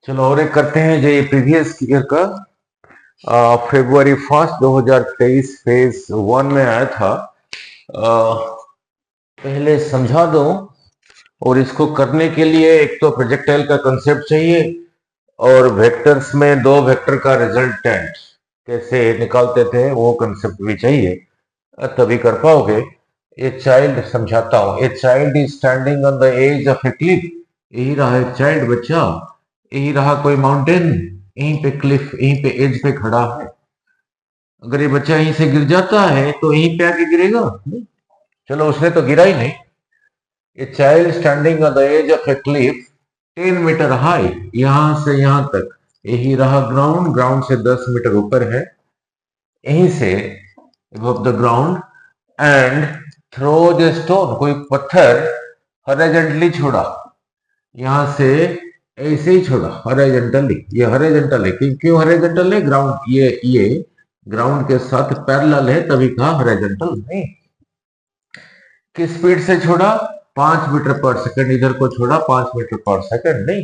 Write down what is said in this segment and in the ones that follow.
चलो और एक करते हैं जो ये प्रीवियस ईयर का February 1 2023 फेज 1 में आया था। पहले समझा दो और इसको करने के लिए एक तो प्रोजेक्टाइल का कंसेप्ट चाहिए और वेक्टर्स में दो वेक्टर का रिजल्टेंट कैसे निकालते थे वो कंसेप्ट भी चाहिए, तभी कर पाओगे। ए चाइल्ड समझाता हूँ। A child is standing on the edge of a cliff. यही रहा एक चाइल्ड बच्चा, यही रहा कोई माउंटेन, यहीं पे क्लिफ, यहीं पे एज पे खड़ा है। अगर ये बच्चा यहीं से गिर जाता है तो यहीं पे आके गिरेगा नहीं? चलो उसने तो गिरा ही नहीं। A child standing on the edge of a cliff 10 metre high, यहां से यहां तक यही रहा ग्राउंड, ग्राउंड से 10 मीटर ऊपर है, यहीं से above the ground and throw the stone, कोई पत्थर हॉरिजॉन्टली छोड़ा, यहां से ऐसे ही छोड़ा हॉरिजॉन्टली। ये हॉरिजॉन्टल है, क्यों हॉरिजॉन्टल है? ग्राउंड ये ग्राउंड के साथ पैरेलल है, तभी कहा हॉरिजॉन्टल। नहीं, किस स्पीड से छोड़ा? 5 मीटर पर सेकंड। इधर को छोड़ा 5 मीटर पर सेकंड। नहीं,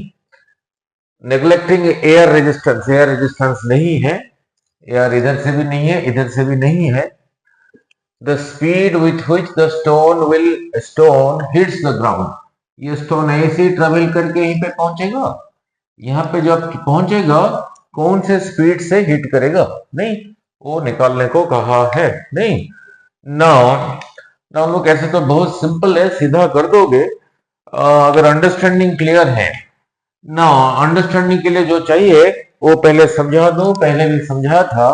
neglecting air resistance, air resistance नहीं है, एयर इधर से भी नहीं है, इधर से भी नहीं है। The speed with which the stone hits the ground, ये स्टोन ऐसे ही ट्रेवल करके यहीं पे पहुंचेगा। यहाँ पे जब पहुंचेगा कौन से स्पीड से हिट करेगा, नहीं वो निकालने को कहा है। नहीं, नाउ नाउ लोग ऐसे तो बहुत सिंपल है, सीधा कर दोगे अगर अंडरस्टैंडिंग क्लियर है ना। अंडरस्टैंडिंग के लिए जो चाहिए वो पहले समझा दो, पहले भी समझाया था,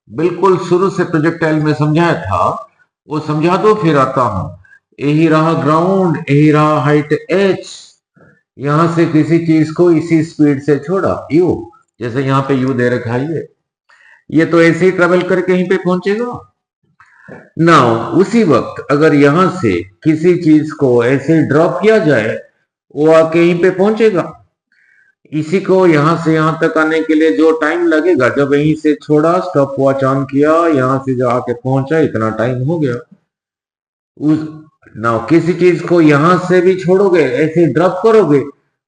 बिल्कुल शुरू से प्रोजेक्टाइल में समझाया था, वो समझा दो फिर आता हूं। यही रहा ग्राउंड, यही रहा हाइट h, यहां से किसी चीज को इसी स्पीड से छोड़ा u, जैसे यहाँ पे u दे रखा है, ये तो ऐसे ही ट्रेवल करके यहीं पे पहुंचेगा। नाउ उसी वक्त अगर यहां से किसी चीज को ऐसे ड्रॉप किया जाए, वो आके यहीं पे पहुंचेगा। इसी को यहां से यहां तक आने के लिए जो टाइम लगेगा, जब यहीं से छोड़ा, स्टॉप वॉच ऑन किया, यहां से जो आके पहुंचा, इतना टाइम हो गया। उस नाउ किसी चीज को यहां से भी छोड़ोगे, ऐसे ड्रॉप करोगे,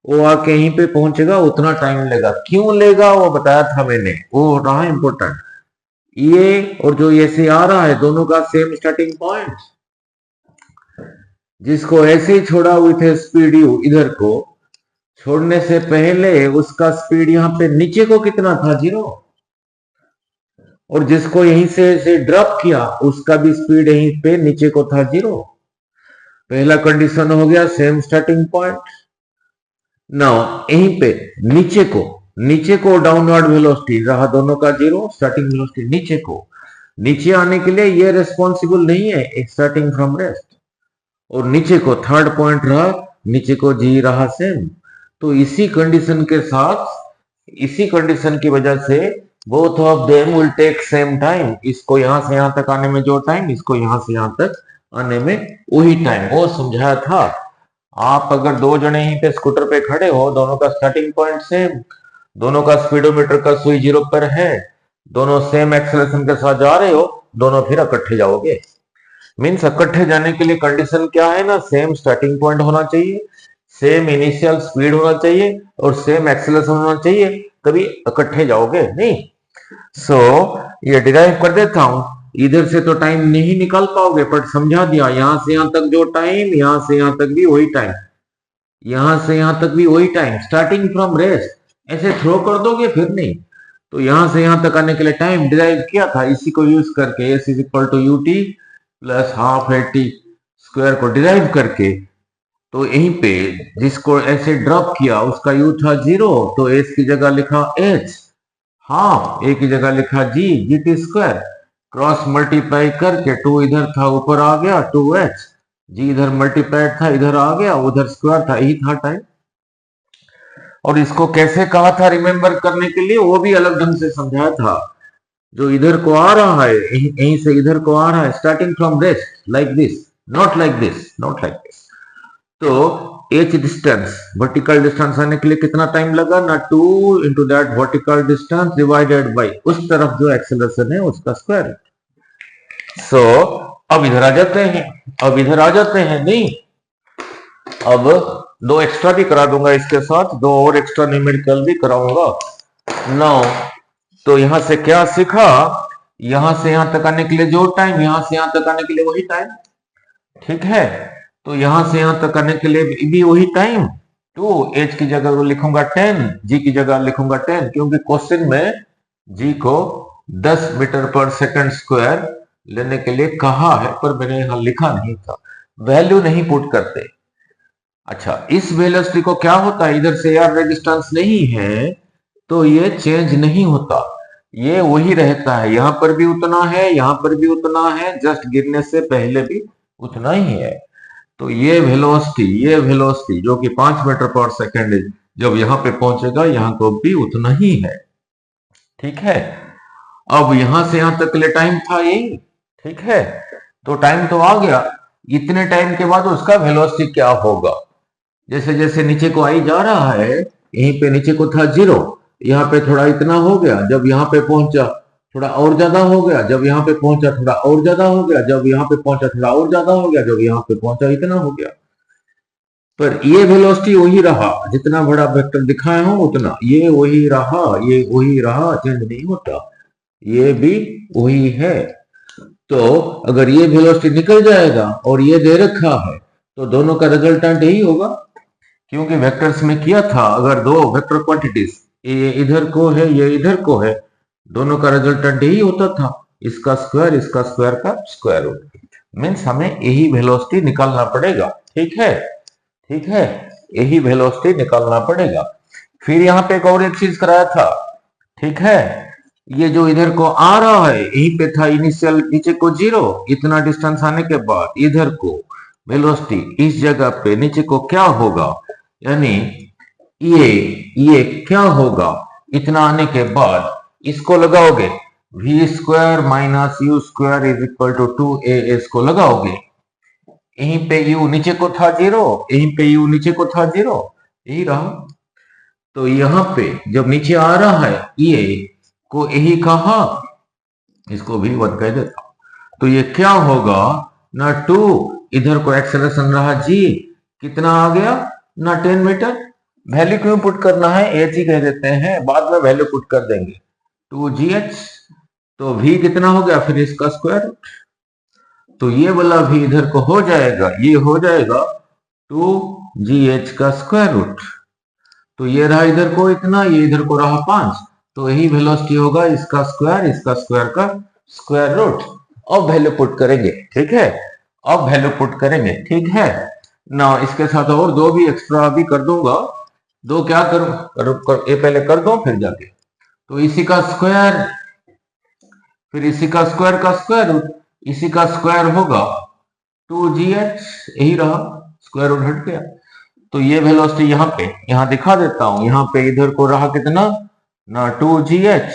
वो आके यहीं पे पहुंचेगा, उतना टाइम लेगा। क्यों लेगा वो बताया था मैंने, वो रहा इंपॉर्टेंट। ये और जो ये से आ रहा है दोनों का सेम स्टार्टिंग पॉइंट, जिसको ऐसे ही छोड़ा विथ स्पीड यू, इधर को छोड़ने से पहले उसका स्पीड यहाँ पे नीचे को कितना था? 0। और जिसको यहीं से ड्रॉप किया उसका भी स्पीड यहीं पे नीचे को था 0। पहला कंडीशन हो गया सेम स्टार्टिंग पॉइंट। नाउ यहीं पे नीचे को डाउनवर्ड वेलोसिटी रहा दोनों का 0, स्टार्टिंग वेलोसिटी नीचे को। नीचे आने के लिए ये रेस्पॉन्सिबल नहीं है स्टार्टिंग फ्रॉम रेस्ट। और नीचे को थर्ड पॉइंट रहा, नीचे को जी रहा सेम। तो इसी कंडीशन के साथ, इसी कंडीशन की वजह से both of them will take same time. इसको यहां से यहां तक आने में जो टाइम, इसको यहां से यहां तक आने में वही टाइम, वो समझाया था। आप अगर दो जने यहीं पे स्कूटर पे खड़े हो, दोनों का स्टार्टिंग पॉइंट सेम, दोनों का स्पीडोमीटर का सुई 0 पर है, दोनों सेम एक्सेलरेशन के साथ जा रहे हो, दोनों फिर इकट्ठे जाओगे। मीन्स इकट्ठे जाने के लिए कंडीशन क्या है ना, सेम स्टार्टिंग पॉइंट होना चाहिए, सेम इनिशियल स्पीड होना चाहिए और सेम एक्सेलरेशन होना चाहिए, तभी इकट्ठे जाओगे। नहीं, सो ये डिराइव कर देता हूं। इधर से तो टाइम नहीं निकाल पाओगे, बट समझा दिया, यहां से यहां तक जो टाइम, यहां से यहां तक भी वही टाइम, यहां से यहां तक भी वही टाइम, स्टार्टिंग फ्रॉम रेस्ट। ऐसे थ्रो कर दोगे फिर नहीं। तो यहां से यहां तक आने के लिए टाइम डिराइव किया था, इसी को यूज करके s is equal to u t plus half a t square को डिराइव करके। तो यहीं पे जिसको ऐसे ड्रॉप किया उसका यू था 0, तो एस की जगह लिखा h, हाफ ए की जगह लिखा G T square, cross multiply करके 2 इधर था ऊपर आ गया 2h, जी इधर मल्टीप्लाइड था इधर आ गया, उधर स्क्वायर था, यही था टाइम। और इसको कैसे कहा था रिमेंबर करने के लिए, वो भी अलग ढंग से समझाया था। जो इधर को आ रहा है, यहीं से इधर को आ रहा है, starting from rest, like this, not like this, not like this. तो h डिस्टेंस, वर्टिकल डिस्टेंस आने के लिए कितना टाइम लगा ना, 2 into that vertical distance divided by उस तरफ जो एक्सेलरेशन है उसका स्क्वायर। सो अब इधर आ जाते हैं, अब इधर आ जाते हैं। नहीं, अब दो एक्स्ट्रा भी करा दूंगा इसके साथ, दो और एक्स्ट्रा न्यूमेरिकल भी कराऊंगा। नाउ तो यहां से क्या सीखा, यहां से यहां तक आने के लिए जो टाइम, यहां से यहां तक आने के लिए वही टाइम, ठीक है। तो यहां से यहां तक आने के लिए भी वही टाइम। टू एच की जगह लिखूंगा 10, जी की जगह लिखूंगा 10, क्योंकि क्वेश्चन में जी को 10 मीटर पर सेकंड स्क्वायर लेने के लिए कहा है, पर मैंने यहां लिखा नहीं था, वैल्यू नहीं पुट करते। अच्छा, इस वेलोसिटी को क्या होता है, इधर से यार रेजिस्टेंस नहीं है तो ये चेंज नहीं होता, ये वही रहता है, यहां पर भी उतना है, यहां पर भी उतना है, जस्ट गिरने से पहले भी उतना ही है। तो ये वेलोसिटी जो कि 5 मीटर पर सेकंड है, जब यहां पे पहुंचेगा यहां को भी उतना ही है, ठीक है। अब यहां से यहां तक के लिए टाइम था यही, ठीक है। तो टाइम तो आ गया, इतने टाइम के बाद उसका वेलोसिटी क्या होगा, जैसे जैसे नीचे को आई जा रहा है, यहीं पे नीचे को था 0, यहाँ पे थोड़ा इतना हो गया, जब यहाँ पे पहुंचा थोड़ा और ज्यादा हो गया, जब यहाँ पे पहुंचा थोड़ा और ज्यादा हो गया, जब यहाँ पे पहुंचा थोड़ा और ज्यादा हो गया, जब यहाँ पे पहुंचा इतना हो गया। पर ये वेलोसिटी वही रहा, जितना बड़ा वेक्टर दिखाया हूं उतना ये वही रहा, ये वही रहा, चेंज नहीं होता, ये भी वही है। तो अगर ये वेलोसिटी निकल जाएगा और ये दे रखा है तो दोनों का रिजल्टेंट यही होगा, क्योंकि वेक्टर्स में किया था, अगर दो वेक्टर क्वांटिटीज ये इधर को है ये इधर को है, दोनों का रिजल्टेंट यही होता था, इसका स्क्वायर का स्क्वायर रूट, मीन्स हमें यही वेलोसिटी निकालना पड़ेगा, ठीक है, ठीक है, यही वेलोसिटी निकालना पड़ेगा। फिर यहाँ पे एक चीज कराया था, ठीक है, ये जो इधर को आ रहा है यहीं पे था इनिशियल, नीचे को 0, इतना डिस्टेंस आने के बाद इधर को वेलोसिटी इस जगह पे नीचे को क्या होगा, यानी ये क्या होगा, इतना आने के बाद इसको लगाओगे, v square minus u square is equal to 2a इसको लगाओगे, यहीं पे u नीचे को था 0, यहीं पे u नीचे को था 0, यही रहा। तो यहाँ पे जब नीचे आ रहा है ये को यही कहा, इसको भी 1 कह देता, तो ये क्या होगा ना 2, इधर को एक्सेलरेशन रहा g, कितना आ गया ना 10 मीटर, वैल्यू क्यों पुट करना है, एच ही कह देते हैं, बाद में वैल्यू पुट कर देंगे 2gh, तो v कितना हो गया फिर इसका स्क्वायर रूट, तो ये वाला भी इधर को हो जाएगा, ये हो जाएगा 2gh का स्क्वायर रूट, तो ये रहा इधर को इतना, ये इधर को रहा 5, तो यही वेलोसिटी होगा इसका स्क्वायर का स्क्वायर रूट। अब वैल्यू पुट करेंगे, ठीक है, अब वैल्यू पुट करेंगे, ठीक है ना। इसके साथ और दो भी एक्स्ट्रा भी कर दूंगा, दो क्या करूं, ये पहले कर दो फिर जाके, तो इसी का स्क्वायर, फिर इसी का स्क्वायर रूट, इसी का स्क्वायर होगा 2gh, यही रहा, स्क्वायर रूट हट गया। तो ये वेलोसिटी यहाँ दिखा देता हूं, यहाँ पे इधर को रहा कितना ना 2gh,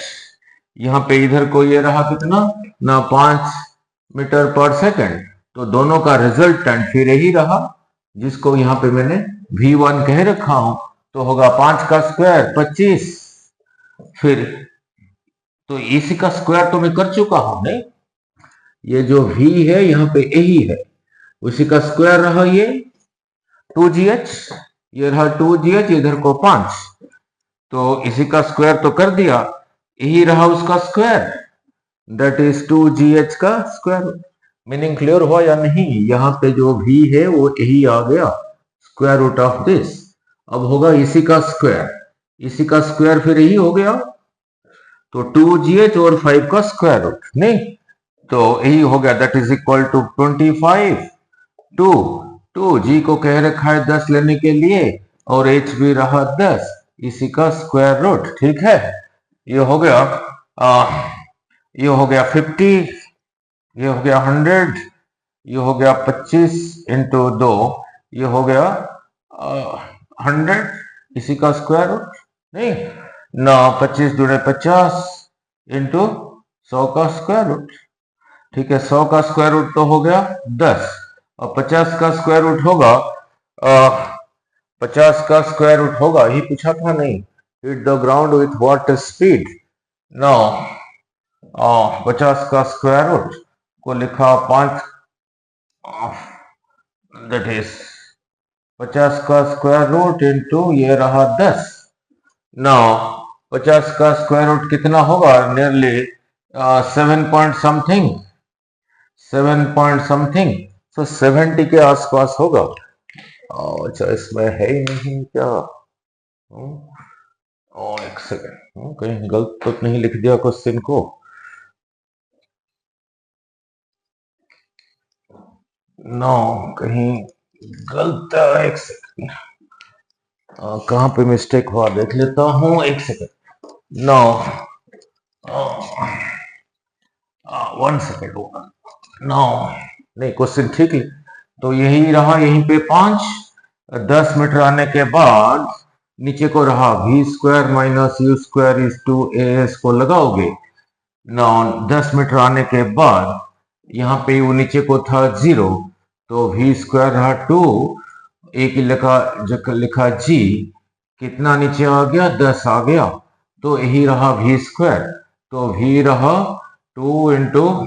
यहाँ पे इधर को ये रहा कितना ना 5 मीटर पर सेकंड, तो दोनों का रिजल्टेंट फिर यही रहा, जिसको यहाँ पे मैंने v1 कह रखा हूं, तो होगा 5 का स्क्वायर 25, फिर तो इसी का स्क्वायर तो मैं कर चुका हूं, नहीं, ये जो v है यहाँ पे यही है, उसी का स्क्वायर रहा ये 2gh, ये रहा 2gh, इधर को 5, तो इसी का स्क्वायर तो कर दिया, यही रहा उसका स्क्वायर, दैट इज 2gh का स्क्वायर। मीनिंग क्लियर हुआ या नहीं, यहाँ पे जो v है वो यही आ गया, स्क्वायर रूट ऑफ दिस, अब होगा इसी का स्क्वायर, इसी का स्क्वायर फिर यही हो गया, तो 2gh और 5 का स्क्वायर रूट, नहीं, तो यही हो गया, दैट इज इक्वल टू 25, 2 जी को कह रखा है 10 लेने के लिए, और h भी रहा 10, इसी का स्क्वायर रूट, ठीक है। ये हो गया ये हो गया 50, ये हो गया 100, ये हो गया 25 इंटू 2, ये हो गया 100, इसी का स्क्वायर रूट, नहीं ना, 25 जुड़े 50 इंटू 100 का स्क्वायर रूट, ठीक है, 100 का स्क्वायर रूट तो हो गया 10, और 50 का स्क्वायर रूट होगा 50 का स्क्वायर रूट होगा, ही पूछा था नहीं, hit the ground with what speed, now 50 का स्क्वायर रूट को लिखा 5, दैट इज 50 का स्क्वायर रूट इंटू ये रहा 10। नौ 50 का स्क्वायर रूट कितना होगा? Nearly 7 point something, 7 point something, तो 70 के आसपास होगा। अच्छा, इसमें है ही नहीं क्या? एक सेकेंड, कहीं गलत तो नहीं लिख दिया क्वेश्चन को? नो, कहीं गलत है। एक सेकेंड, कहाँ पे मिस्टेक हुआ देख लेता हूँ, एक सेकेंड। नो, 1 सेकेंड होगा। नो, नहीं, क्वेश्चन ठीक है। तो यही रहा, यहीं पे 5, 10 मीटर आने के बाद नीचे को रहा v square minus u square is two a s को लगाओगे। नौ 10 मीटर आने के बाद यहाँ पे वो नीचे को था 0, तो v स्क्वायर रहा 2, एक ही लिखा g, कितना नीचे आ गया? 10 आ गया, तो यही रहा v स्क्वायर। तो v रहा 2 इंटू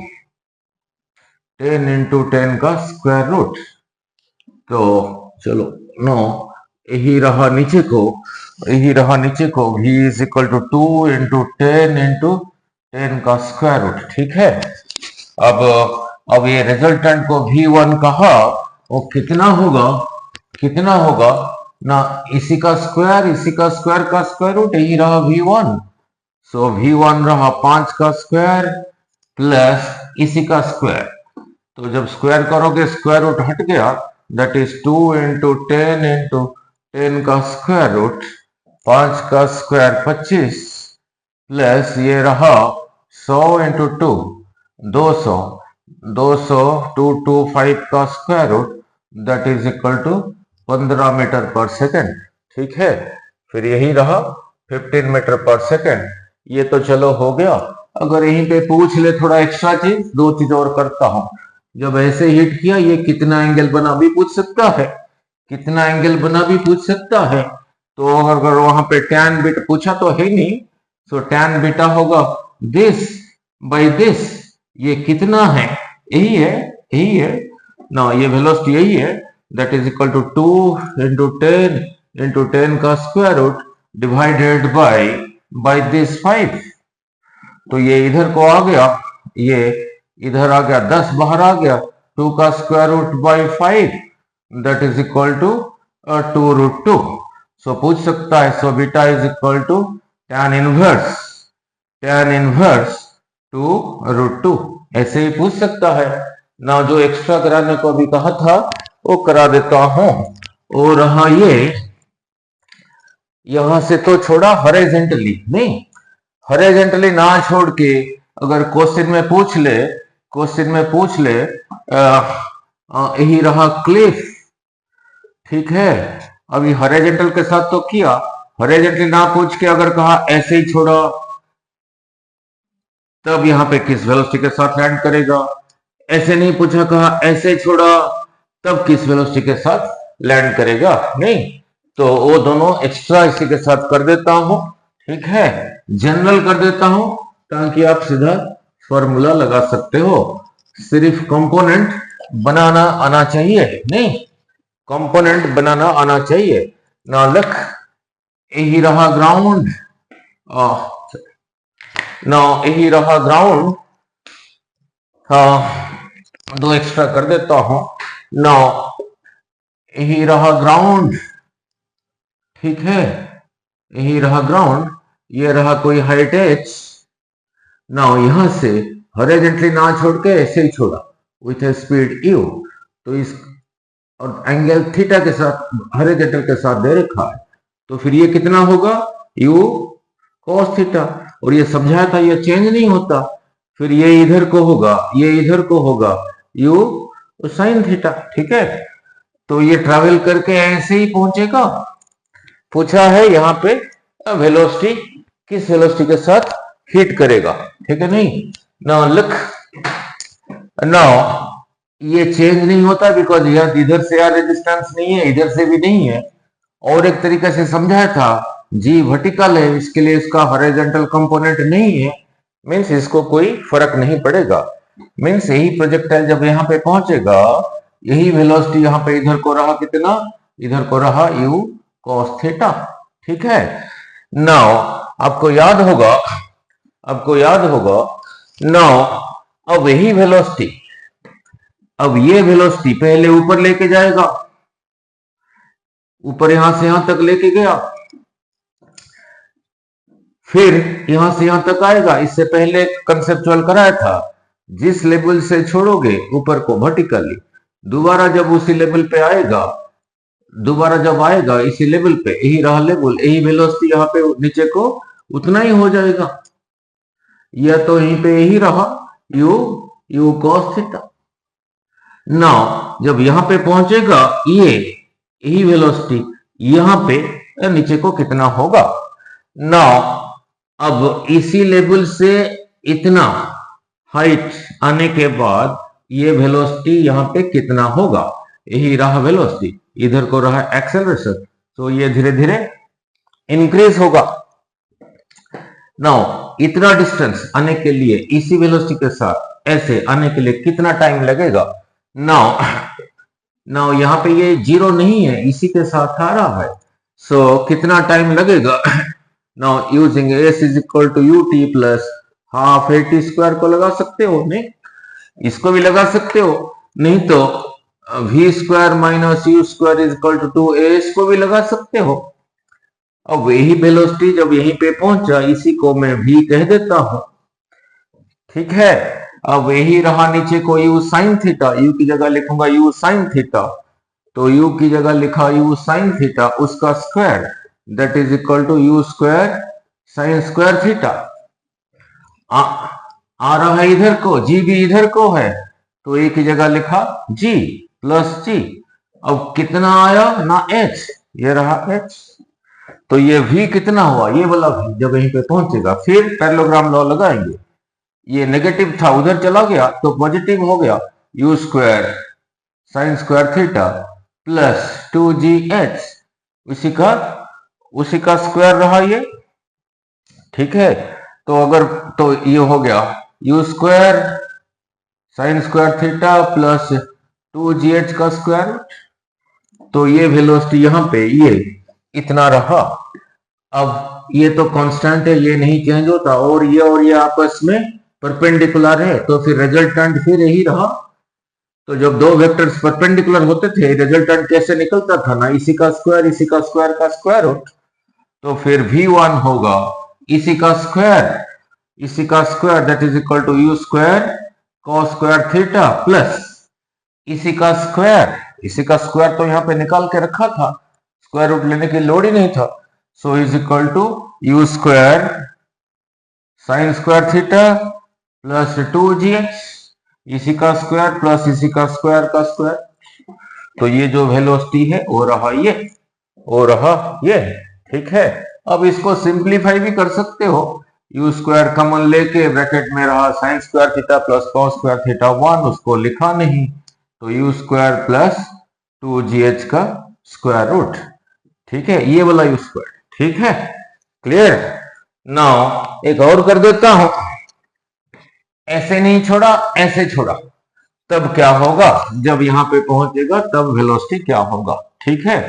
10 इंटू 10 का स्क्वायर रूट। तो चलो, नो, यही रहा नीचे को, v is equal to 2 into 10 into 10 का स्क्वायर रूट। ठीक है। अब ये रिजल्टेंट को v1 कहा, वो कितना होगा? कितना होगा ना? इसी का स्क्वायर, इसी का स्क्वायर का स्क्वायर रूट, यही रहा v1। सो v1 रहा 5 का स्क्वायर प्लस इसी का स्क्वायर। तो जब स्क्वायर करोगे स्क्वायर रूट हट गया, दैट इज 2 इंटू 10 इंटू 10 का स्क्वायर रूट, 5 का स्क्वायर 25 प्लस ये रहा 100 इंटू 2, 200, 200 225 का square root, that is equal to 15 metre per second. ठीक है। फिर यही रहा 15 मीटर पर सेकेंड। ये तो चलो हो गया। अगर यहीं पे पूछ ले थोड़ा एक्स्ट्रा चीज, 2 चीज और करता हूं। जब ऐसे हिट किया, ये कितना एंगल बना भी पूछ सकता है, कितना एंगल बना भी पूछ सकता है। तो अगर वहां पे tan बीटा पूछा तो है नहीं, सो tan बीटा होगा दिस बाय दिस। ये कितना है? यही है, यही है ना, ये वेलोसिटी यही है, that is equal to 2 into 10 into 10 का square root divided by this 5। तो ये इधर को आ गया, ये इधर आ गया, 10 बाहर आ गया, 2 का square root by 5, that is equal to 2 root 2। So पूछ सकता है, so beta is equal to tan inverse 2 root 2, ऐसे ही पूछ सकता है ना। जो एक्स्ट्रा कराने को अभी कहा था वो करा देता हूं। और रहा ये, यहां से तो छोड़ा हॉरिजॉन्टली, नहीं, हॉरिजॉन्टली ना छोड़ के अगर क्वेश्चन में पूछ ले, यही रहा क्लिफ। ठीक है। अभी हॉरिजॉन्टल के साथ तो किया, हॉरिजॉन्टली ना पूछ के अगर कहा ऐसे ही छोड़ा, तब यहां पे किस वेलोसिटी के साथ लैंड करेगा? ऐसे नहीं पूछा, कहा ऐसे छोड़ा, तब किस वेलोसिटी के साथ लैंड करेगा? नहीं, तो वो दोनों एक्स्ट्रा इसी के साथ कर देता हूं। ठीक है, जनरल कर देता हूं ताकि आप सीधा फॉर्मूला लगा सकते हो। सिर्फ कंपोनेंट बनाना आना चाहिए, नहीं, कंपोनेंट बनाना आना चाहिए ना। लख यही रहा ग्राउंड, ना यही रहा ग्राउंड। हाँ, 2 एक्स्ट्रा कर देता हूं ना, यही रहा ग्राउंड। ठीक है, यही रहा ग्राउंड, ये रहा कोई हाइट h ना। यहां से हॉरिजॉन्टली ना छोड़ के ऐसे ही छोड़ा विथ ए स्पीड u, तो इस और एंगल थीटा के साथ हॉरिजॉन्टल के साथ दे रखा है, तो फिर ये कितना होगा? u cos theta. और ये समझाया था, ये चेंज नहीं होता। फिर ये इधर को होगा, ये इधर को होगा, u sin थीटा। ठीक है, तो ये ट्रैवल करके ऐसे ही पहुंचेगा। पूछा है यहाँ पे वेलोसिटी किस वेलोसिटी के साथ हिट करेगा। ठीक है, नहीं ना, लुक ना, ये चेंज नहीं होता बिकॉज यह इधर से यार रेजिस्टेंस नहीं है, इधर से भी नहीं है। और एक तरीके से समझाया था, जी वर्टिकल है, इसके लिए इसका हॉरिजॉन्टल कंपोनेंट नहीं है, मींस इसको कोई फर्क नहीं पड़ेगा। मींस यही प्रोजेक्टाइल जब यहाँ पे पहुंचेगा, यही वेलोसिटी यहाँ पे इधर को रहा कितना? इधर को रहा u cos थीटा। ठीक है, नाउ आपको याद होगा नाउ अब यही वेलोसिटी, अब ये वेलोसिटी पहले ऊपर लेके जाएगा, ऊपर यहां से यहां तक लेके गया, फिर यहां से यहां तक आएगा। इससे पहले कंसेप्चुअल कराया था, जिस लेवल से छोड़ोगे ऊपर को वर्टिकली, दोबारा जब उसी लेवल पे आएगा, दोबारा जब आएगा इसी लेवल पे, यही रहा लेवल, यही वेलोसिटी यहाँ पे नीचे को उतना ही हो जाएगा, या तो यहीं पे यही रहा u cos थीटा। नाउ जब यहां पे पहुंचेगा ये यही वेलोसिटी, यहां पे नीचे को कितना होगा। नाउ अब इसी लेवल से इतना हाइट आने के बाद ये वेलोसिटी यहाँ पे कितना होगा, यही रहा वेलोसिटी, इधर को रहा एक्सेलरेशन, तो ये धीरे धीरे इंक्रीज होगा। नाउ इतना डिस्टेंस आने के लिए इसी वेलोसिटी के साथ ऐसे आने के लिए कितना टाइम लगेगा। नाउ यहाँ पे ये जीरो नहीं है, इसी के साथ आ रहा है, सो कितना टाइम लगेगा। Now using s is equal to ut plus half at square को लगा सकते हो, नहीं इसको भी लगा सकते हो, नहीं तो v square minus u square is equal to 2as को भी लगा सकते हो। अब यही वेलोसिटी जब यहीं पे पहुंचा, इसी को मैं v कह देता हूं। ठीक है, अब यही रहा नीचे को u साइन थीटा, u की जगह लिखूंगा u साइन थीटा, तो u की जगह लिखा u साइन थीटा, उसका square that is equal to u square sine square theta. आ रहा है इधर को, g भी इधर को है, तो a की जगह लिखा g प्लस g। अब कितना आया ना h, ये रहा h, तो ये v कितना हुआ, ये वाला v जब यहीं पे पहुंचेगा, फिर पैरेललोग्राम लॉ लगाएंगे, ये नेगेटिव था उधर चला गया तो पॉजिटिव हो गया, u square sine square theta plus 2gh, उसी का स्क्वायर रहा ये। ठीक है, तो अगर तो ये हो गया u square sine square theta plus 2gh का स्क्वायर, तो ये वेलोसिटी यहाँ पे ये इतना रहा। अब ये तो कांस्टेंट है, ये नहीं चेंज होता, और ये आपस में परपेंडिकुलर है, तो फिर रिजल्टेंट फिर यही रहा। तो जब दो वेक्टर्स परपेंडिकुलर होते थे, रिजल्टेंट कैसे निकलता था ना, इसी का स्क्वायर का स्क्वायर रूट, तो फिर v1 होगा इसी का square that is equal to u square cos square theta plus इसी का स्क्वायर तो यहाँ पे निकाल के रखा था, स्क्वायर रूट लेने की लोड ही नहीं था, so is equal to u square sine square theta plus 2gh, इसी का स्क्वायर प्लस इसी का स्क्वायर का स्क्वायर, तो ये जो वेलोसिटी है वो रहा ये। ठीक है, अब इसको सिंप्लीफाई भी कर सकते हो, u स्क्वायर कॉमन लेके ब्रैकेट में रहा sign square theta plus cos square theta 1, उसको लिखा नहीं, तो u स्क्वायर प्लस 2gh का स्क्वायर रूट। ठीक है, ये वाला u स्क्वायर। ठीक है, क्लियर। नाउ एक और कर देता हूं, ऐसे नहीं छोड़ा, ऐसे छोड़ा, तब क्या होगा, जब यहां पे पहुंचेगा तब वेलोसिटी क्या होगा। ठीक है,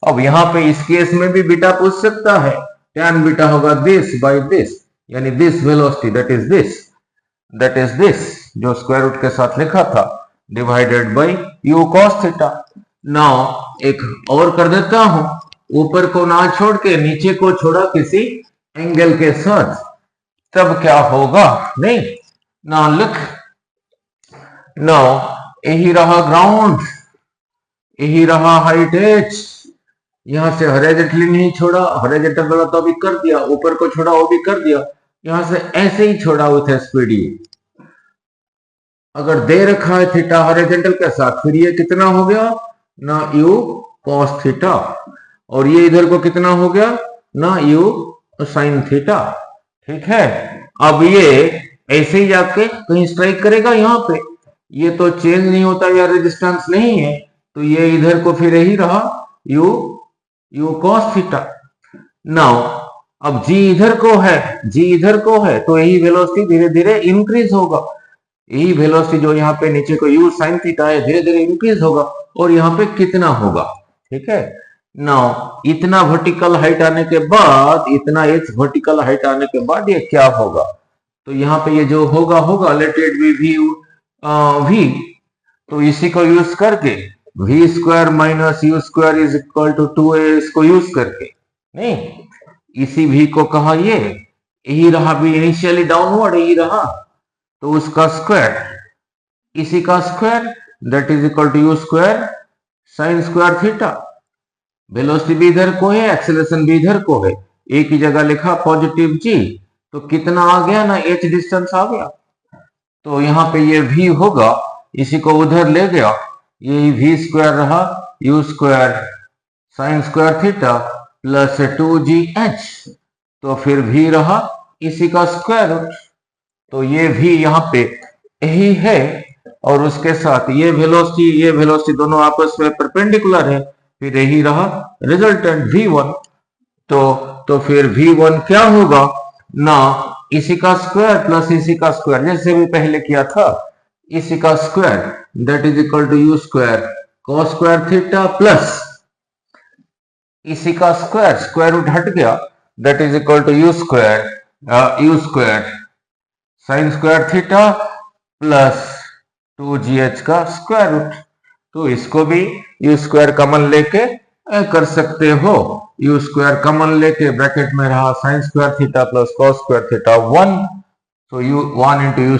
अब यहां पे इस केस में भी बीटा पूछ सकता है, tan बीटा होगा दिस बाय दिस, यानी this velocity that is this जो स्क्वायर रूट के साथ लिखा था divided by u cos theta. Now एक और कर देता हूं, ऊपर को ना छोड़ के नीचे को छोड़ा किसी एंगल के साथ, तब क्या होगा, नहीं ना लिख। नाउ यही रहा ग्राउंड, यही रहा हाइट h, यहां से हॉरिजॉन्टली नहीं छोड़ा, हॉरिजॉन्टल वाला तो अभी कर दिया, ऊपर को छोड़ा वो भी कर दिया, यहां से ऐसे ही छोड़ा विथ स्पीड। अगर दे रखा है थीटा हॉरिजॉन्टल के साथ, फिर ये कितना हो गया ना u cos थीटा, और ये इधर को कितना हो गया ना u sin थीटा। ठीक है, अब ये ऐसे ही जाके कहीं स्ट्राइक करेगा यहाँ पे, ये तो चेंज नहीं होता या रेजिस्टेंस नहीं है, तो ये इधर को फिर यही रहा u cos थीटा। नाउ अब g इधर को है, तो यही वेलोसिटी धीरे धीरे इंक्रीज होगा, यही वेलोसिटी जो यहाँ पे नीचे को u sin थीटा है धीरे धीरे इंक्रीज होगा, और यहाँ पे कितना होगा। ठीक है, नाउ इतना वर्टिकल हाइट आने के बाद, इतना एच वर्टिकल हाइट आने के बाद ये क्या होगा? तो यहाँ पे ये जो होगा let it be v v, तो इसी को यूज करके v square minus u square is equal to 2a इसको यूज करके, नहीं इसी v को कहा ये यही रहा, भी इनिशियली डाउनवर्ड यही रहा, तो उसका स्क्वायर, इसी का square that is equal to u square sine square theta. Velocity भी इधर को है, एक्सेलरेशन भी इधर को है, एक ही जगह लिखा पॉजिटिव जी, तो कितना आ गया ना, h डिस्टेंस आ गया। तो यहाँ पे ये v होगा, इसी को उधर ले गया, ये v स्क्वायर रहा u square sine square theta plus 2gh, तो फिर v रहा इसी का स्क्वायर रूट। तो ये v यहाँ पे यही है, और उसके साथ ये वेलोसिटी दोनों आपस में परपेंडिकुलर है, फिर यही रहा रिजल्टेंट v1। तो फिर v1 क्या होगा ना, इसी का स्क्वायर प्लस इसी का स्क्वायर, जैसे भी पहले किया था, इसी का square that is equal to u square cos square theta plus इसी का स्क्वायर रूट हट गया, that is equal to u square sine square theta plus 2gh का स्क्वायर रूट। तो इसको भी यू स्क्वायर कॉमन लेके कर सकते हो, यू स्क्वायर कॉमन लेके ब्रैकेट में रहा sign square theta plus cos square theta 1, तो यू 1 इंटू यू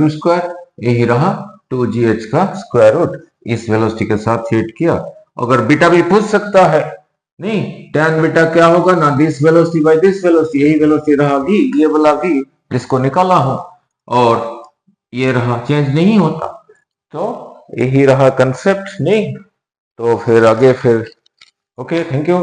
स्क्वायर, यही रहा 2gh का स्क्वायर रूट। इस वेलोसिटी के साथ हिट किया। अगर बीटा भी पूछ सकता है, नहीं tan बीटा क्या होगा ना, this velocity by this velocity, यही वेलोसिटी रहा v, ये वाला v जिसको निकाला हो, और ये रहा, चेंज नहीं होता, तो यही रहा कंसेप्ट, नहीं तो फिर आगे फिर ओके, थैंक यू।